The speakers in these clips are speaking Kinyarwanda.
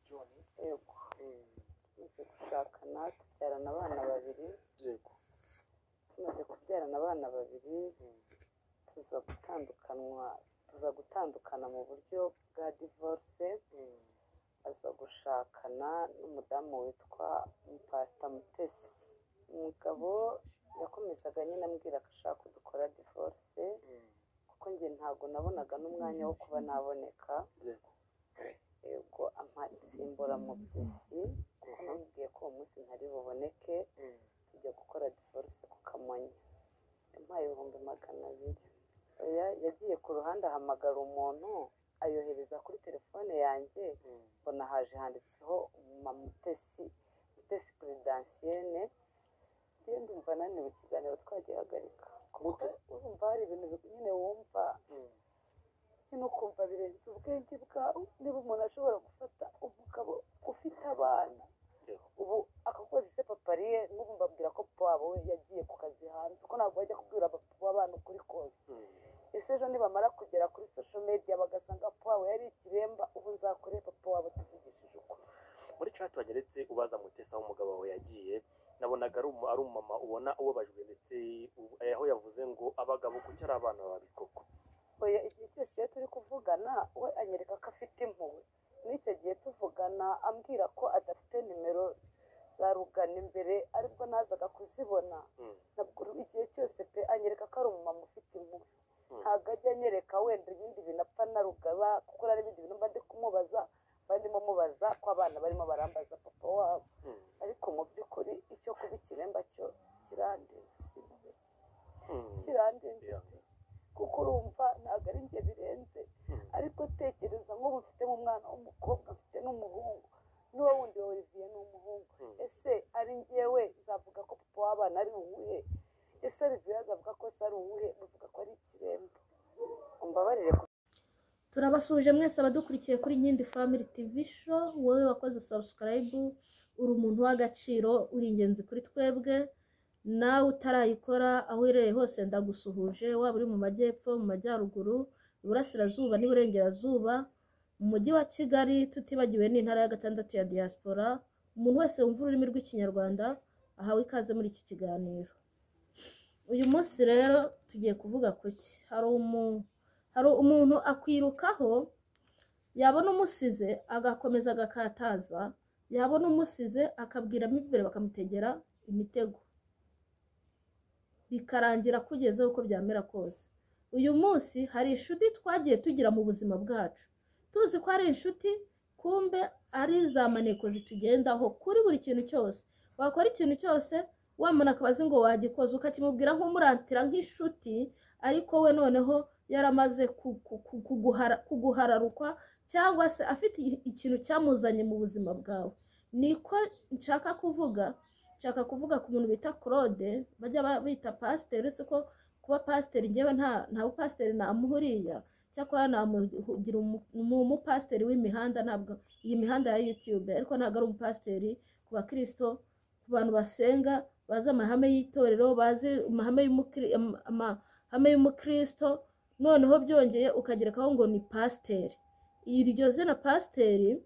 John. yego tumaze gushakana tubyarana abana babiri. Yego. Tumaze kubyarana abana babiri tuza gutandukana mu buryo bwa divorce. Aza gushakana n'umudamu witwa Pastor Mutesi. Umugabo yakomezaga nyine ambwira ko ashaka ko dukora divorce kuko njye ntabwo nabonaga n'umwanya wo kuba naboneka. Yego ampa isimbura mu by'isi kuko namubwiye ko uwo munsi ntari buboneke tujya gukora divorce ku Kamonyi. Yampaye 200,000. Yagiye ku ruhande ahamagara umuntu ayohereza kuri telefone yanjye, mbona haje handitseho Mutesi Prudentienne. Ndiyo ndumva naniwe ikiganiro twagihagarika kuko urumva hari ibintu nyine wumva nyine ukumva birenze ubwenge bwawe. Niba umuntu ashobora gufata umugabo ufite abana ubu akakoze se papariye n'ubu mbabwira ko papa wabo we yagiye ku kazi hanze kuko ntabwo bajya kubwira papa w'abana ukuri kose. Ese ejo nibamara kugera kuri social media bagasanga papa wabo yari ikiremba, ubu nzakore papa wabo tuvugishije ukuri. Muri chat wanyeretse ubaza Mutesi aho umugabo wawe yagiye, nabonaga ari umumama ubona ubabajwe ndetse aho yavuze ngo abagabo kuki ari abana babi koko. Oya, igihe cyose iyo turi kuvugana we anyereka ko afite impuhwe. N'icyo gihe tuvugana ambwira ko adafite nimero za Rugana imbere aribwo nazaga kuzibona. Ntabwo igihe cyose pe anyereka ko ari umumama ufite impuhwe. Ntabwo ajya anyereka wenda ibindi binapfa na Rugaba kuko hari ibindi bintu mba ndi kumubaza ndimo mubaza ko abana barimo barambaza papa wabo. Ariko mu by'ukuri icyo kuba ikiremba cyo kirandenze, kirandenze kuko urumva ntabwo ari njye birenze. Ariko tekereza nk'ubu mfitemo umwana w'umukobwa mfite n'umuhungu, n'uwo wundi wa Olivier ni umuhungu. Ese ari njyewe nzavuga ko papa w'abana ari uwuhe? Ese Olivier azavuga ko se ari uwuhe? Bavuga ko ari ikiremba. Umbabarire. Turabasuje mwese abadukurikiye kuri Nkindi Family TV Show. Wowe wakoze subscribe uri umuntu w'agaciro, uri ingenzi kuri twebwe. Nawe utarayikora aho uherereye hose ndagusuhuje, waba uri mu majyepfo, mu majyaruguru, iburasirazuba n'iburengerazuba, mu mujyi wa Kigali, tutibagiwe n'intara ya 6 ya diaspora. Umuntu wese wumva ururimi rw'ikinyarwanda ahawe ikaze muri iki kiganiro. Uyu munsi rero tugiye kuvuga kuki. Hari umuntu akwirukaho, yabona umusize agakomeza agakataza, yabona umusize akabwiramo imbere bakamutegera imitego, bikarangira kugezeho uko byamera kose. Uyu munsi hari inshuti twagiye tugira mu buzima bwacu, tuzi ko ari inshuti, kumbe ari za maneko zitugendaho kuri buri kintu cyose. Wakora ikintu cyose wamana akabazi ngo wagikoze ukakimubwira nk'umurantira nk'inshuti, ariko we noneho yaramaze kuguhararukwa cyangwa se afite ikintu cyamuzanye mu buzima bwawe. Niko nshaka kuvuga ku muntu bita Claude, bajya bita pasiteri. Uretse ko kuba pasiteri njyewe nta bupasiteri namuhuriya, cyakora namugira umupasiteri w'imihanda, ntabwo iyi mihanda ya YouTube, ariko ntabwo ari umupasiteri ku bakristo, ku bantu basenga, bazi amahame y'itorero, bazi amahame y'umukristo, noneho byongeye ukagerekaho ngo ni pasiteri. Iryo zina pasiteri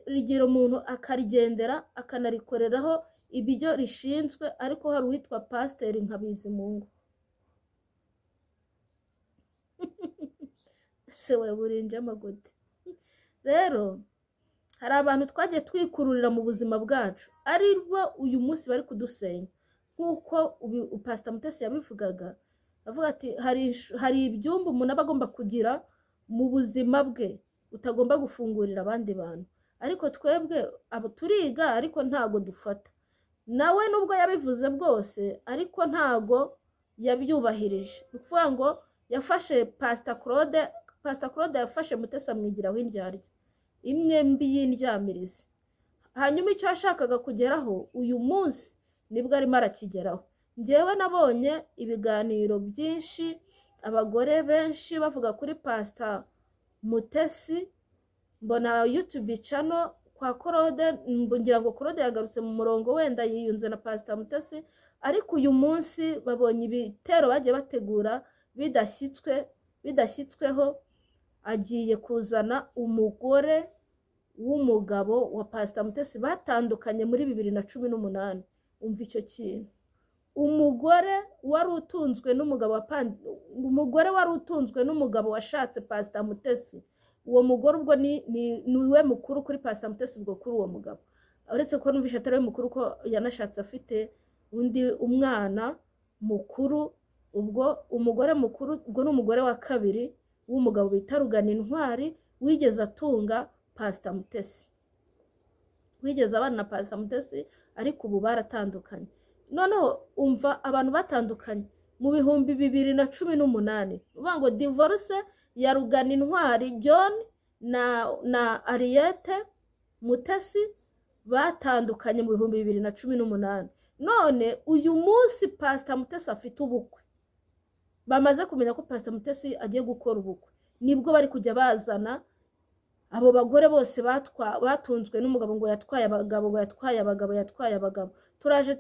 rigira umuntu akarigendera akanarikoreraho ibyo rishinzwe, ariko hari uwitwa pasiteri nka Bizimungu. Se we burinje amagoti. Rero hari abantu twagiye twikururira mu buzima bwacu, ari bo uyu munsi bari kudusenya. Nk'uko Pastor Mutesi yabivugaga, avuga ati hari ibyumba umuntu aba agomba kugira mu buzima bwe utagomba gufungurira abandi bantu. Ariko twebwe abo turiga, ariko ntago dufata. Nawe nubwo yabivuze bwose, ariko ntago yabyubahirije. Ukuvuga ngo yafashe Pastor Claude yafashe Mutesi amwigiraho indyarya imwe mbi y'indyamirizi. Hanyuma icyo yashakaga kugeraho uyu munsi nibwo arimo arakigeraho. Njyewe nabonye ibiganiro byinshi, abagore benshi bavuga kuri Pastor Mutesi, mbona YouTube channel kwa Claude, ngira ngo Claude yagarutse mu murongo, wenda yiyunze na Pastor Mutesi, ariko uyu munsi babonye ibitero bagiye bategura bidashyitsweho, agiye kuzana umugore w'umugabo wa Pastor Mutesi batandukanye muri 2018. Umva icyo kintu. Umugore wari utunzwe n'umugabo washatse Pastor Mutesi. Uwo mugore ubwo niwe mukuru kuri Pastor Mutesi ubwo kuri uwo mugabo. Uretse ko numvisha atari mukuru ko yanashatse afite undi umwana mukuru. Ubwo umugore mukuru ubwo n'umugore wa kabiri w'umugabo bita Rugana Intwari wigeze atunga Pastor Mutesi. Wigeze abana na Pastor Mutesi ariko ubu baratandukanye. Noneho umva abantu batandukanye mu 2018. Uvuga ngo divorce ya Rugana Intwari John na Ariete Mutesi batandukanye mu 2018. None uyu munsi Pastor Mutesi afite ubukwe. Bamaze kumenya ko Pastor Mutesi agiye gukora ubukwe, nibwo bari kujya bazana abo bagore bose batunzwe n'umugabo ngo yatwaye abagabo. Turaje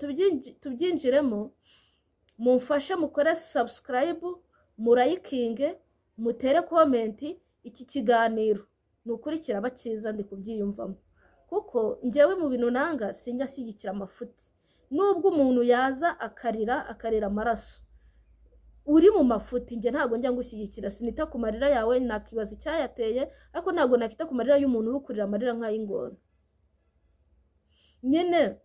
tubyinjiremo, mumfashe mukore subscribe, murayikinge, mutere comment. Iki kiganiro nukurikira bakiza ndi kubyiyumvamo, kuko njyewe mu bintu nanga sinjya shyigikira amafuti. Nubwo umuntu yaza akarira amaraso uri mu mafuti, nge ntago njya ngushyigikira. Sinita ku marira yawe, nakibaza icyayateye, ariko ntago nakita ku marira y'umuntu uri kurira amarira nk'ay'ingona. Nyine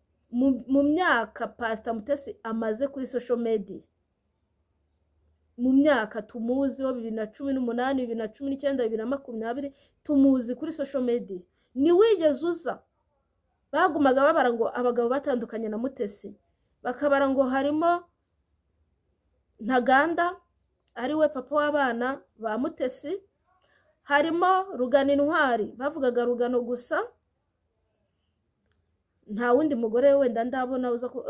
mu myaka Pastor Mutesi amaze kuri social media, mu myaka tumuziho 2018, 2019, 2020, tumuzi kuri social media. Ni wigeze uza bagumaga babara ngo abagabo batandukanye na Mutesi, bakabara ngo harimo Ntaganda ari we papa w'abana ba Mutesi, harimo Rugana Intwari bavugaga Rugano gusa, nta wundi mugore wenda ndabona uza ko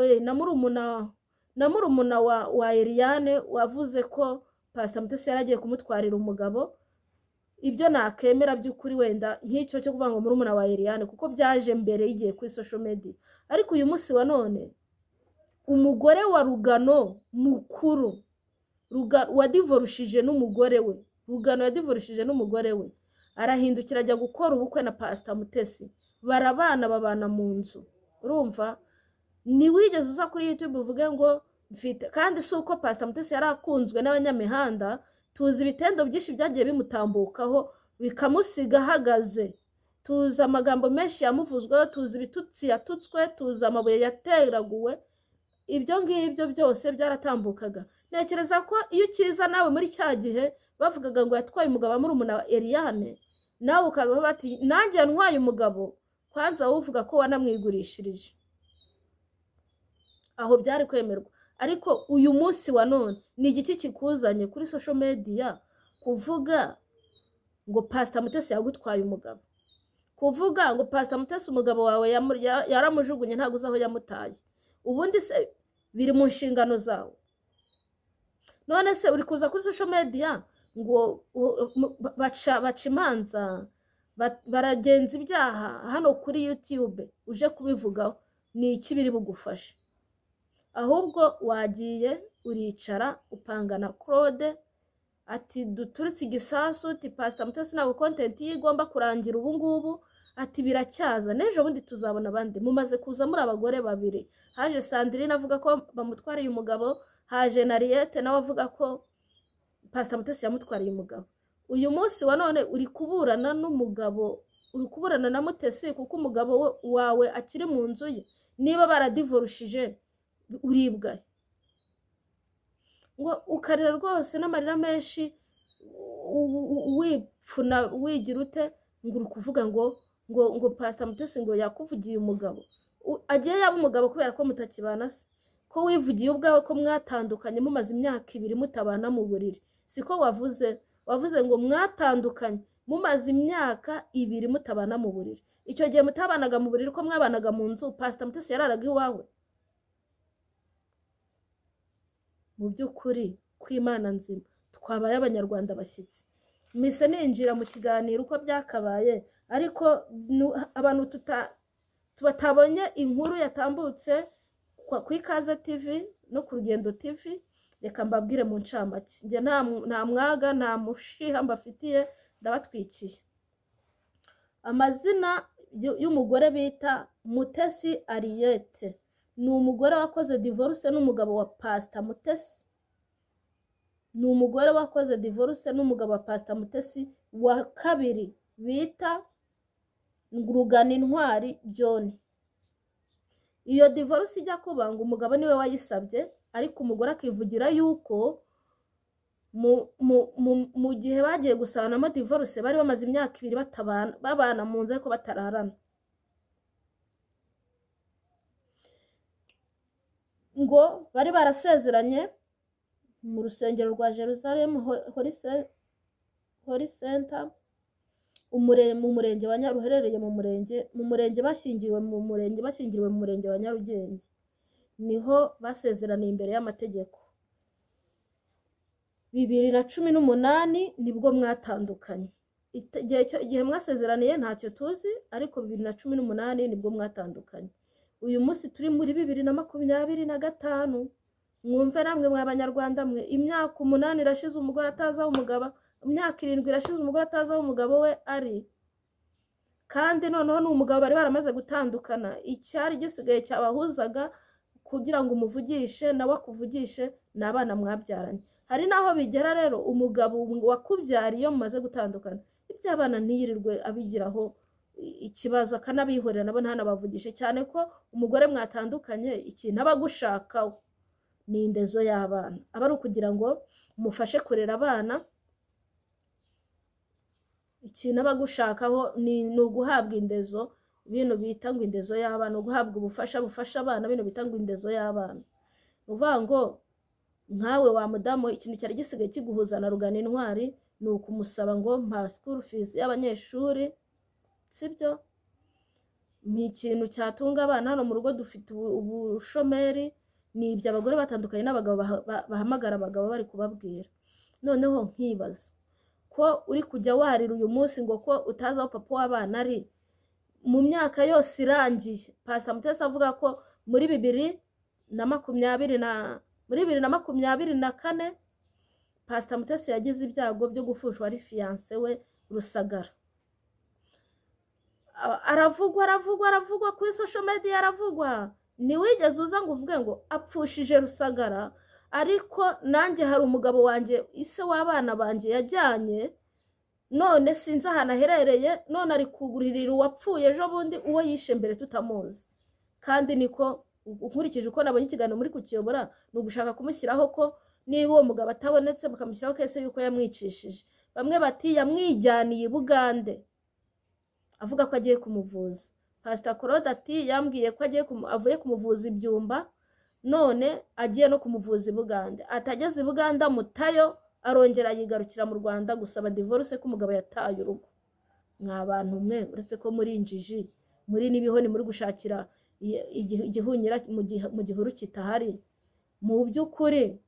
na murumuna wa Eliane wavuze ko Pastor Mutesi yaragiye kumutwarira umugabo. Ibyo nakemera by'ukuri wenda nk'icyo cyo kuvuga ngo murumuna wa Eliane, kuko byaje mbere igiye kuri social media. Ariko uyu munsi wa none umugore wa Rugano mukuru wadivorushije n'umugore we, Rugano yadivorushije n'umugore we, arahindukira ajya gukora ubukwe na Pastor Mutesi. Barabana babana mu nzu. Urumva? Ni wigeze uza kuri YouTube uvuge ngo mfite, kandi si uko Pastor Mutesi yarakunzwe n'abanyamihanda. Tuzi ibitendo byinshi byagiye bimutambukaho bikamusiga ahagaze. Tuzi amagambo menshi yamuvuzwe, tuzi ibitutsi yatutswe, tuzi amabuye yateraguwe. Ibyo ngibyo byose byaratambukaga. Nekereza ko iyo ukiza nawe muri cya gihe bavugaga ngo yatwaye umugabo murumuna wa Eliane, nawe ukavuga bati nanjye ntwaye umugabo, kwanza uvuga ko wanamwigurishirije. Aho byari kwemerwa. Ariko uyu munsi wa none ni igiki kikuzanye kuri social media kuvuga ngo Pastor Mutesi yagutwaye umugabo, kuvuga ngo Pastor Mutesi umugabo wawe yaramujugunye ntago uzaho yamutaye? Ubundi se biri mu nshingano zawe? None se uri kuza kuri social media ngo baca imanza, baragenza ibyaha hano kuri YouTube uje kubivugaho? Ni iki biri bugufashe? Ahubwo wagiye uricara upangana Claude ati duturitse igisasu, ati Pastor Mutesi ntabwo content igomba kurangira ubu ngubu, ati biracyaza, n'ejo bundi tuzabona abandi. Mumaze kuza muri abagore babiri. Haje Sandrine avuga ko bamutwariye umugabo, haje na Ariete nawe avuga ko Pastor Mutesi yamutwariye umugabo. Uyu munsi wa none uri kuburana n'umugabo, uri kuburana na Mutesi kuko umugabo wawe akiri mu nzu ye. Niba baradivorushije uribwa ngo ukarira rwose n'amarira menshi, wipfuna wigira ute ngo uri kuvuga ngo Pastor Mutesi ngo yakuvugiye umugabo. Agiye yaba umugabo kubera ko mutakibana se? Ko wivugiye ubwawe ko mwatandukanye mumaze imyaka 2 mutabana mu buriri? Siko wavuze ngo mwatandukanye mumaze imyaka 2 mutabana mu buriri. Icyo gihe mutabanaga mu buriri ko mwabanaga mu nzu, Pastor Mutesi yararaga iwawe? Mu by'ukuri kw'Imana nzima twabaye abanyarwanda bashyitsi. Mise ninjira mu kiganiro uko byakabaye, ariko abantu tubatabonye inkuru yatambutse ku Ikaze TV no ku Rugendo TV reka mbabwire mu ncamake, njye nta mwaga nta mushiha mbafitiye, ndabatwikiye. Amazina y'umugore bita Mutesi Ariete, ni umugore wakoze divorce n'umugabo wa Pastor Mutesi, ni umugore wakoze divorce n'umugabo wa Pastor Mutesi wa kabiri bita Ruganintwari John. Iyo divorce ijya kuba ngo umugabo niwe wayisabye, ariko umugore akivugira yuko mu gihe bagiye gusanamo divorce bari bamaze imyaka 2 babana mu nzu ariko batararana, ngo bari barasezeranye mu rusengero rwa Jerusalem Holy Center mu murenge wa Nyaruherereye mu murenge bashyingiriwe mu murenge wa Nyarugenge, niho basezeraniye imbere y'amategeko. 2018 nibwo mwatandukanye. Igihe mwasezeraniye ntacyo tuzi, ariko 2018 nibwo mwatandukanye. Uyu munsi turi muri 2025, mwumve namwe mw'abanyarwanda mwe, imyaka 8 irashize umugore atazaho umugabo, imyaka 7 irashize umugore atazaho umugabo we ari, kandi noneho n'umugabo bari baramaze gutandukana. Icyari gisigaye cyabahuzaga kugira ngo umuvugishe nawe akuvugishe n'abana mwabyaranye. Hari naho bigera rero umugabo wakubyariye mumaze gutandukana, iby'abana ntiyirirwe abigiraho ikibazo, akanabihorera nabo ntanabavugishe, cyane ko umugore mwatandukanye ikintu abagushakaho ni indezo y'abana, aba ari ukugira ngo umufashe kurera abana. Ikintu abagushakaho ni uguhabwa indezo, bino bita ngo indezo y'abana, uguhabwa ubufasha bufasha abana, bino bita ngo indezo y'abana. Uvuga ngo nkawe wa mudamu, ikintu cyari gisigaye kiguhuza na Ruganintwari ni ukumusaba ngo mpa school fees y'abanyeshuri, sibyo? Ni ikintu cyatunga abana. Hano mu rugo dufite ubushomeri, ni ibyo abagore batandukanye n'abagabo bahamagara abagabo bari kubabwira. Noneho nkibaza ko uri kujya warira uyu munsi ngo ko utazi aho papa w'abana ari, mu myaka yose irangiye. Pastor Mutesi avuga ko muri 2024 Pastor Mutesi yagize ibyago byo gufushwa ari fiance we Rusagara. Aravugwa kuri social media, aravugwa. Niwigeze uza ngo uvuge ngo apfushije Rusagara, ariko nanjye hari umugabo wanjye ise w'abana banje yajyanye, none sinzi ahantu aherereye, none ari kuguririra uwapfuye ejo bundi uwo yishe mbere tutamuzi. Kandi niko nkurikije uko nabonye ikiganiro muri kukiyobora, ni ugushaka kumushyiraho ko niba uwo mugabo atabonetse bakamushyiraho kese yuko yamwicishije. Bamwe bati yamwijyaniye Bugande avuga ko agiye kumuvuza. Pastor Claude ati yambwiye ko avuye kumuvuza Ibyumba, none agiye no kumuvuza Bugande. Atageze Buganda mutayo, arongera yigarukira mu Rwanda gusaba divorce ko umugabo yataye urugo. Mwabantu mwe, uretse ko muri injiji, muri nibihoni muri gushakira igihunyira mu gihuru kitahari. Mu by'ukuri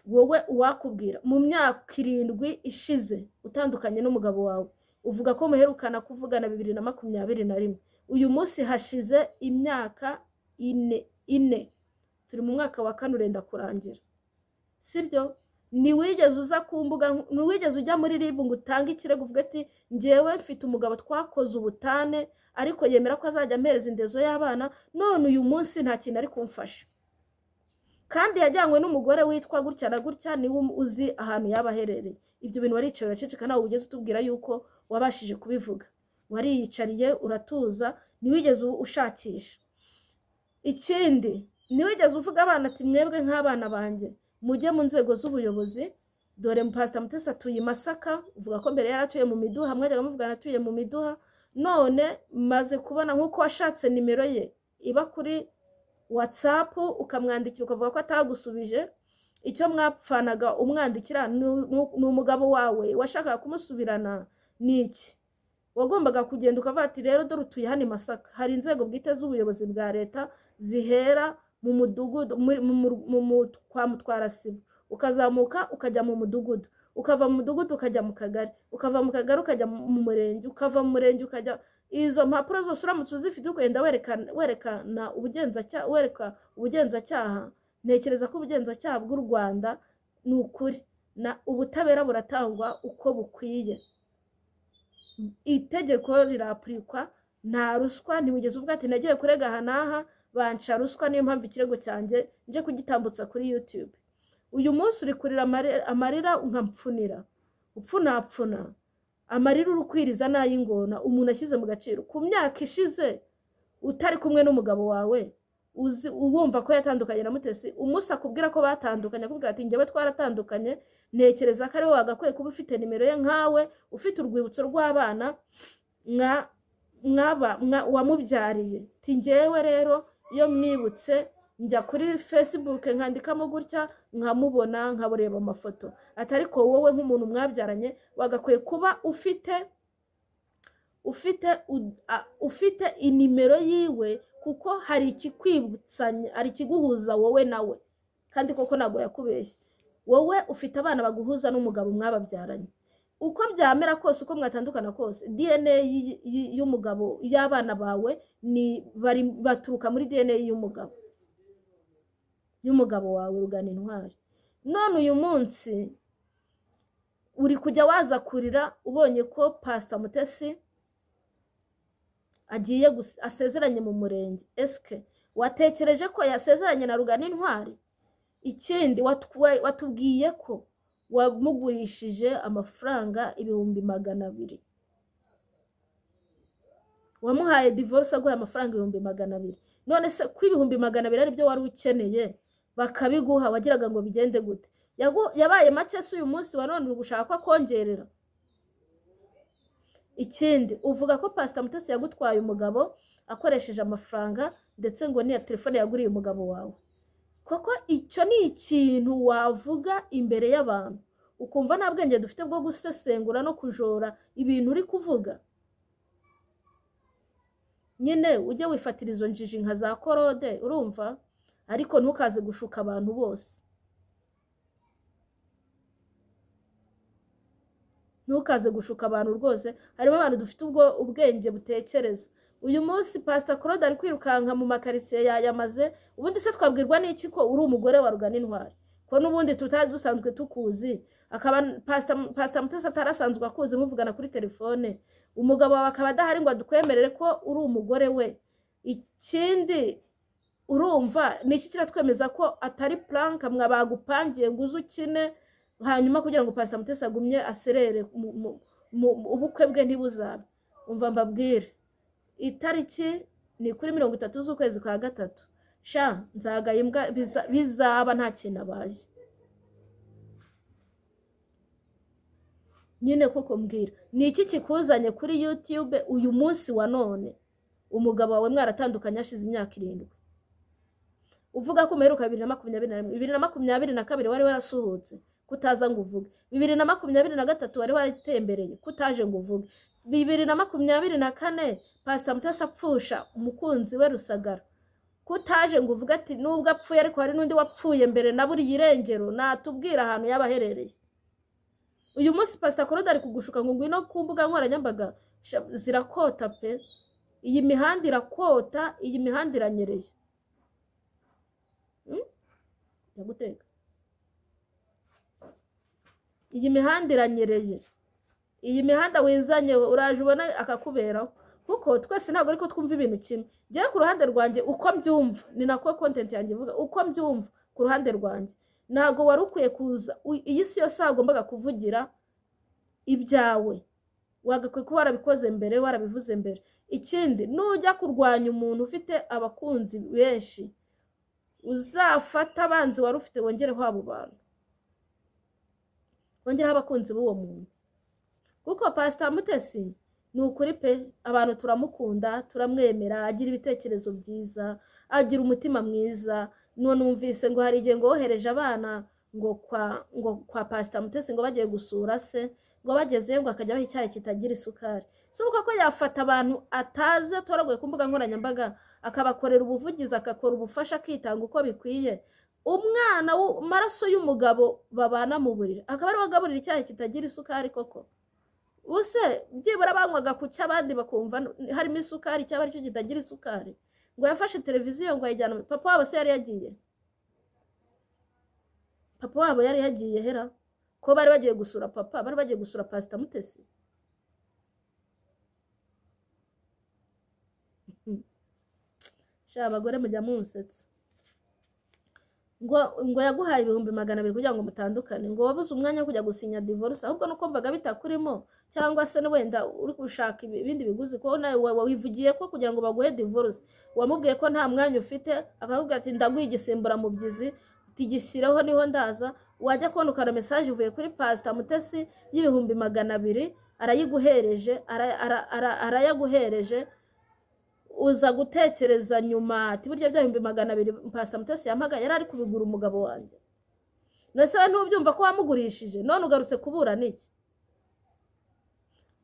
wowe uwakubwira mu myaka 7 ishize utandukanye n'umugabo wawe, uvuga ko muherukana kuvugana 2021, uyu munsi hashize imyaka 4. Turi mu mwaka wa 4 urenda kurangira, sibyo? Niwigeze uza ku mbuga, niwigeze ujya muri RIB ngo utange ikirego uvuga ati ngewe mfite umugabo twakoze ubutane, ariko yemera ko azajya ampereza indezo y'abana, none uyu munsi nta kintu ari kumfasha. Kandi yajyanywe n'umugore witwa gutya na gutya, niwe uzi ahantu yaba aherereye. Ibyo bintu waricaye uraceceka, nawe ugeze utubwira yuko wabashije kubivuga. Wariyicariye uratuza, niwigeze ushakisha. Ikindi, niwigeze uvuga abana ati mwebwe nk'abana banjye mujye mu nzego z'ubuyobozi. Dore Pastor Mutesi atuye Masaka, uvuga ko mbere yaratuye mu Miduha, mwajyaga muvugana atuye mu Miduha, none maze kubona nk'uko washatse nimero ye iba kuri WhatsApp ukamwandikira ukavuga ko atagusubije. Icyo mwapfanaga umwandikira ni umugabo wawe washakaga kumusubirana niki? Wagombaga kugenda ukavuga ati rero dore utuye hano Masaka, hari inzego bwite z'ubuyobozi bwa leta zihera mu mudugudu kwa Mutwarasibo, ukazamuka ukajya mu mudugudu, ukava mu mudugudu ukajya mu kagari, ukava mu kagari ukajya mu murenge, ukava mu murenge ukajya. Izo mpapuro zose uramutse uzifite ukagenda werekana wereka ubugenzacyaha ntekereza ko ubugenzacyaha bw'u Rwanda ni ukuri ubutabera buratangwa uko bukwiye, itegeko rirapurikwa, nta ruswa. Ntimugeze uvuga ati nagiye kurega aha n'aha banca ruswa niyo mpamvu ikirego cyanjye nje kugitambutsa kuri YouTube. Uyu munsi uri kurira amarira nkampfunira, upfunapfuna amarira urukwiriza n'ay'ingona umuntu ashyize mu gaciro ku myaka ishize utari kumwe n'umugabo wawe, wumva ko yatandukanye na Mutesi. Umunsi akubwira ko batandukanye akubwira ati njyewe twaratandukanye, ntekereza ko ari wowe wagakwiye kuba ufite nimero ye nkawe, ufite urwibutso rw'abana wamubyariye. Ati njyewe rero iyo mwibutse njya kuri Facebook nkandikamo gutya nkamubona nkabureba amafoto. Ati ariko wowe nk'umuntu mwabyaranye wagakwiye kuba ufite inimero yiwe, kuko hari ikikwibutsanya, hari ikiguhuza wowe nawe, kandi koko ntabwo yakubeshye. Wowe ufite abana baguhuza n'umugabo mwababyaranye, uko byamera kose, uko mwatandukana kose, DNA y'umugabo y'abana bawe baturuka muri DNA y'umugabo wawe Rugana Intwari. None uyu munsi uri kujya waza kurira ubonye ko Pastor Mutesi agiye asezeranye mu murenge. Eske watekereje ko yasezeranye na Rugana Intwari? Ikindi watubwiye ko wamugurishije amafaranga 200,000, wamuhaye divorce aguhaye amafaranga 200,000. None se ko 200,000 ari byo wari ukeneye bakabiguha, wagiraga ngo bigende gute? Yabaye make se uyu munsi wa none uri gushaka kongerera. Ikindi uvuga ko Pastor Mutesi yagutwaye umugabo akoresheje amafaranga, ndetse ngo niya telefone yaguriye umugabo wawe. Koko icyo ni ikintu wavuga imbere y'abantu ukumva nta bwenge dufite bwo gusesengura no kujora ibintu uri kuvuga? Nyine ujye wifatira izo njiji nka za Korode, urumva? Ariko ntukaze gushuka abantu bose, ntukaze gushuka abantu rwose. Harimo abantu dufite ubwenge butekereza. Uyu munsi Pastor Claude ari kwirukanka mu makaritsiye yayamaze. Ubundi se twabwirwa n'iki ko uri umugore wa Rugana Intwari? Ko n'ubundi tutari dusanzwe tukuzi, akaba Pastor Mutesi atarasanzwe akuzi muvugana kuri telefone, umugabo wawe akaba adahari ngo adukwemerere ko uri umugore we. Ikindi urumva niki kiratwemeza ko atari plank mwabagupangiye ngo uzukine hanyuma kugira ngo Pastor Mutesi agumye aserere ubukwe bwe ntibuzabe? Umva mbabwire, itariki ni kuri 30 z'ukwezi kwa gatatu. Sha nzagaye imbwa bizaba nta kintu abaye. Nyine koko mbwira, niki kikuzanye kuri YouTube uyu munsi wa none? Umugabo wawe mwaratandukanye ashize imyaka 7. Uvuga ko umeruka 2022 wari warasuhutse kutaza ngo uvuge. 2023 wari waratembereye kutaje ngo uvuge. 2024 Pastor Mutesi apfusha umukunzi we Rusagara kutaje ngo uvuge ati nubwo apfuye ariko hari n'undi wapfuye mbere na buri irengero natubwira ahantu yabaherereye. Uyu munsi Pastor Claude ari kugushuka ngo ngwino ku mbuga nkoranyambaga zirakota pe. Iyi mihanda irakota, iyi mihanda iranyereye. Yaguteka. Iyi mihanda iranyereye. Iyi mihanda wizanye uraje ubona akakuberaho, kuko twese ntabwo ariko twumva ibintu kimwe. Ngiye ku ruhande rwanjye uko mbyumva ni nako content yanjye ivuga, uko mbyumva ku ruhande rwanjye. Ntago wari ukwiye kuza iyi si yose agombaga kuvugira ibyawe, wagakwiye kuba warabikoze mbere, warabivuze mbere. Ikindi nujya kurwanya umuntu ufite abakunzi benshi, uzafata abanzi wari ufite wongereho abo bantu, wongereho abakunzi b'uwo muntu. Kuko Pastor Mutesi ni ukuri pe, abantu turamukunda, turamwemera, agira ibitekerezo byiza, agira umutima mwiza. None numvise ngo hari igihe ngo wohereje abana ngo kwa Pastor Mutesi ngo bagiye gusura se, ngo bagezeyo ngo akajyaho icyayi kitagira isukari. Subuka ko yafata abantu ataze toragoye ku mbuga nkoranyambaga akabakorera ubuvugizi, akakora ubufasha, akitanga uko bikwiye. Umwana w'amaraso y'umugabo babana mu buriri akaba ari wagaburira icyayi kitagira isukari koko? Use byibura banywaga ku cy'abandi bakumva harimo isukari, cyaba ari cyo kitagira isukari. Ngo yafashe televiziyo ngo ayijyana, papa wabo se yari yagiye. papa wabo yari yagiye hera ko bari bagiye gusura papa, bari bagiye gusura Pastor Mutesi. Sha abagore mujya munsetsa ngo yaguhaye 200,000 kugira ngo mutandukane, ngo wabuze umwanya wo kujya gusinya divorce, ahubwo nuko mvaga bitakurimo, cyangwa se wenda uri gushaka ibindi biguzi, ko nawe wawivugiye ko kugira ngo baguhe divorce wamubwiye ko nta mwanya ufite, akavuga ati ndaguye igisimbura mu byizi tigishyireho niho ndaza, wajya kubona ukara message uvuye kuri Pastor Mutesi y'200,000 arayiguhereje, arayaguhereje, uza gutekereza nyuma ati burya bya 200,000 Pastor Mutesi yampaga yari ari kubigura umugabo wanjye. Nose we ntubyumva ko wamugurishije, none ugarutse kubura niki?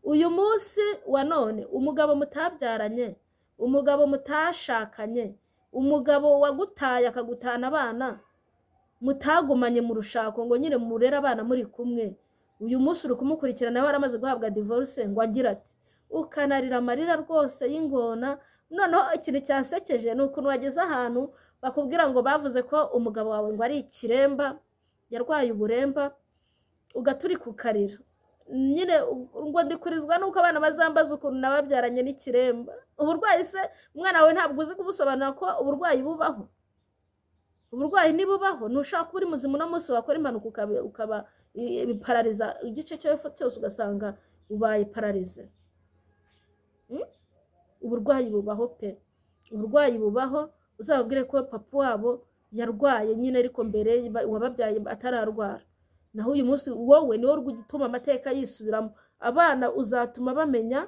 Uyu munsi wa none umugabo mutabyaranye, umugabo mutashakanye, umugabo wagutaye akagutana abana, mutagumanye mu rushako ngo nyine murera abana muri kumwe, uyu munsi uri kumukurikirana baramaze guhabwa divorce, ngo agira ati ukanarira amarira rwose y'ingona. Noneho ikintu cyasekeje ni ukuntu wageze ahantu bakubwira ngo bavuze ko umugabo wawe ngo ari ikiremba, yarwaye uburemba, ugaturi kukarira nyine ngo ndikurizwa nuko abana bazambaza ukuntu nababyaranye n'ikiremba. Uburwayi se umwana wawe ntabwo uzi kubusobanura ko uburwayi bubaho? Uburwayi nibubaho nushaka uri muzima no munsi wakora impanuka ukaba biparariza igice cyose ugasanga ubaye pararize. Uburwayi bubaho pe, uburwayi bubaho. Uzababwire ko papa wabo yarwaye nyine ariko mbere wababyaye atararwara, naho uyu munsi wowe niwe uri gutuma amateka yisubiramo. Abana uzatuma bamenya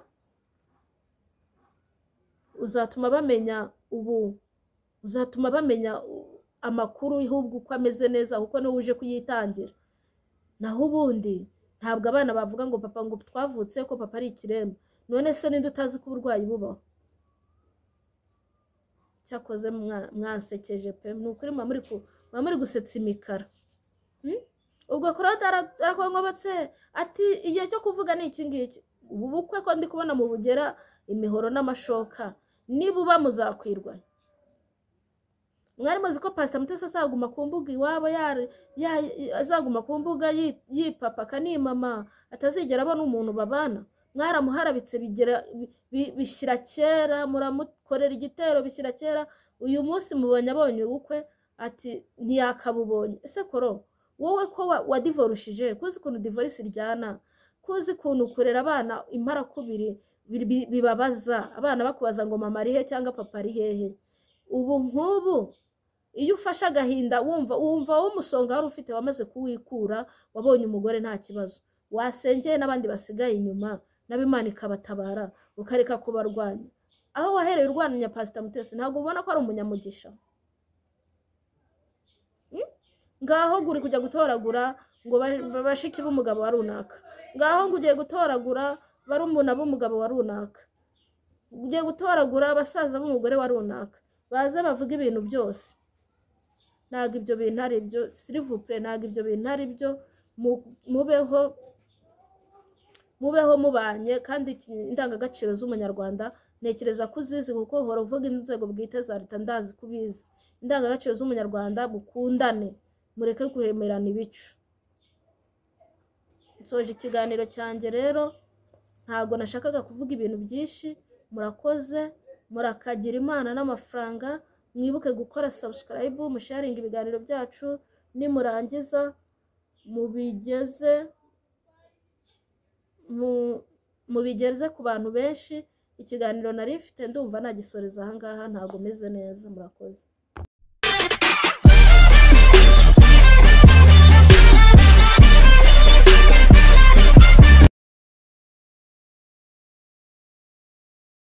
amakuru y'ubwo uko ameze neza, kuko niwe uje kuyitangira. Naho ubundi ntabwo abana bavuga ngo papa ngo twavutse ko papa ari ikiremba. None se ninde utazi ko uburwayi bubaho? Cyakoze mwansekeje pe, nukuri muri gusetsa imikara. Ubwo Claude arakongobatse ati igihe cyo kuvuga ni iki ngiki. Ubu bukwe ko ndi kubona mu Bugera imihoro n'amashoka, nibuba muzakwirwa. Mwari muzi ko Pastor Mutesi azaguma ku mbuga iwabo, azaguma ku mbuga yipapa kanimama, atazigera abona umuntu babana. Mwaramuharabitse bishyira kera, muramukorera igitero bishyira kera. Uyu munsi mubonye abonye ubukwe ati ntiyakabubonye. Ese koro wowe ko wadivorushije, kuzi kuntu divorce iryana, kuzi kuntu kurera abana impara kubiri bibabaza, abana bakubaza ngo mama ari he cyangwa papa ari hehe. Ubu nk'ubu iyo ufashe agahinda wumva wo musonga wari ufite wamaze kuwikura, wabonye umugore nta kibazo, wasengeye n'abandi basigaye inyuma, n'Imana ikabatabara ukareka kubarwanya. Aho wahereye urwanya Pastor Mutesi ntabwo ubona ko ari umunyamugisha? Ngaho guri kujya gutoragura ngo bashiki b'umugabo wa runaka, ngaho ngo ugiye gutoragura barumuna b'umugabo wa runaka, ugiye gutoragura abasaza b'umugore wa runaka, baze bavuga ibintu byose. Ntabwo ibyo bintu ari byo, s'il vous plaît, ntabwo ibyo bintu ari byo. Mubeho mubanye, kandi indangagaciro z'umunyarwanda ntekereza ko uzizi, kuko uhora uvuga inzego bwite za leta ndazi kubizi. Indangagaciro z'umunyarwanda mukundane, mureke kuremerana ibicu. Nsoje ikiganiro cyanjye rero, ntabwo nashakaga kuvuga ibintu byinshi. Murakoze, murakagira Imana n'amafaranga. Mwibuke gukora subscribe, musharinga ibiganiro byacu, nimurangiza mubigeze ku bantu benshi. Ikiganiro nari mfite ndumva nagisoreza aha ngaha, ntabwo meze neza. Murakoze.